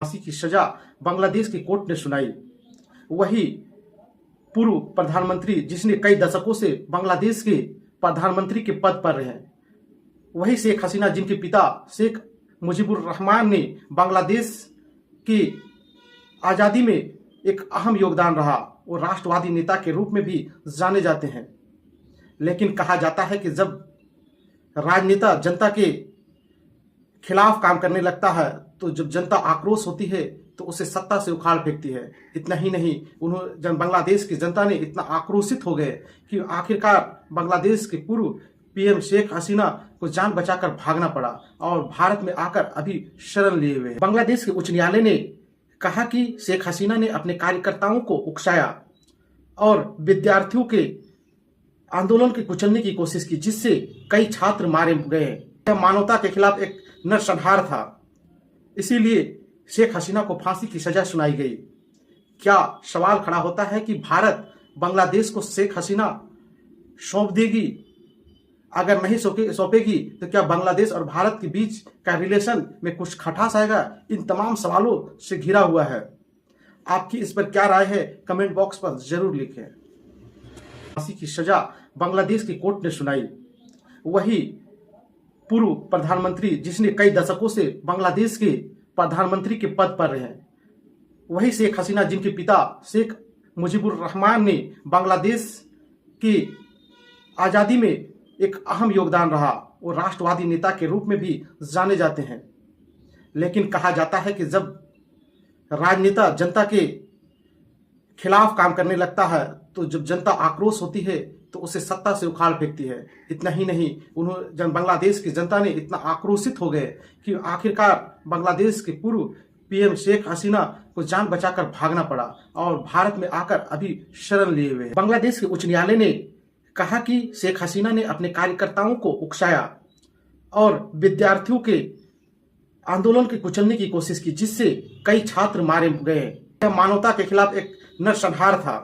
फांसी की सजा बांग्लादेश की कोर्ट ने सुनाई। वही पूर्व प्रधानमंत्री जिसने कई दशकों से बांग्लादेश के प्रधानमंत्री के पद पर रहे, वही शेख हसीना जिनके पिता शेख मुजीबुर रहमान ने बांग्लादेश की आज़ादी में एक अहम योगदान रहा, वो राष्ट्रवादी नेता के रूप में भी जाने जाते हैं। लेकिन कहा जाता है कि जब राजनेता जनता के खिलाफ काम करने लगता है तो जब जनता आक्रोश होती है तो उसे सत्ता से उखाड़ फेंकती है। इतना ही नहीं, उन्होंने बांग्लादेश की जनता ने इतना आक्रोशित हो गए कि आखिरकार बांग्लादेश के पूर्व पीएम शेख हसीना को जान बचाकर भागना पड़ा और भारत में आकर अभी शरण लिए हुए हैं। बांग्लादेश के उच्च न्यायालय ने कहा कि शेख हसीना ने अपने कार्यकर्ताओं को उकसाया और विद्यार्थियों के आंदोलन की कुचलने की कोशिश की, जिससे कई छात्र मारे गए। यह मानवता के खिलाफ एक नरसंहार था, इसीलिए शेख हसीना को फांसी की सजा सुनाई गई। क्या सवाल खड़ा होता है कि भारत बांग्लादेश को शेख हसीना सौंप देगी? अगर नहीं सौंपेगी तो क्या बांग्लादेश और भारत के बीच का रिलेशन में कुछ खटास आएगा? इन तमाम सवालों से घिरा हुआ है। आपकी इस पर क्या राय है, कमेंट बॉक्स पर जरूर लिखें। फांसी की सजा बांग्लादेश की कोर्ट ने सुनाई। वही पूर्व प्रधानमंत्री जिसने कई दशकों से बांग्लादेश के प्रधानमंत्री के पद पर रहे, वही शेख हसीना जिनके पिता शेख मुजीबुर रहमान ने बांग्लादेश की आज़ादी में एक अहम योगदान रहा, वो राष्ट्रवादी नेता के रूप में भी जाने जाते हैं। लेकिन कहा जाता है कि जब राजनेता जनता के खिलाफ काम करने लगता है तो जब जनता आक्रोश होती है तो उसे सत्ता से उखाड़ फेंकती है। इतना ही नहीं, उन्होंने बांग्लादेश की जनता ने इतना आक्रोशित हो गए कि आखिरकार बांग्लादेश के पूर्व पीएम शेख हसीना को जान बचाकर भागना पड़ा और भारत में आकर अभी शरण लिए हुए हैं। बांग्लादेश के उच्च न्यायालय ने कहा कि शेख हसीना ने अपने कार्यकर्ताओं को उकसाया और विद्यार्थियों के आंदोलन की कुचलने की कोशिश की, जिससे कई छात्र मारे गए। यह मानवता के खिलाफ एक नरसंहार था,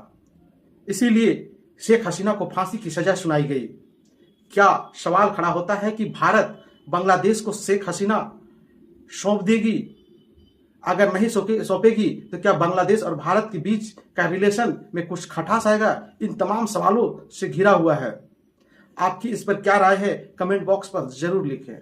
इसीलिए शेख हसीना को फांसी की सजा सुनाई गई। क्या सवाल खड़ा होता है कि भारत बांग्लादेश को शेख हसीना सौंप देगी? अगर नहीं सौंपेगी तो क्या बांग्लादेश और भारत के बीच का रिलेशन में कुछ खटास आएगा? इन तमाम सवालों से घिरा हुआ है। आपकी इस पर क्या राय है, कमेंट बॉक्स पर जरूर लिखें।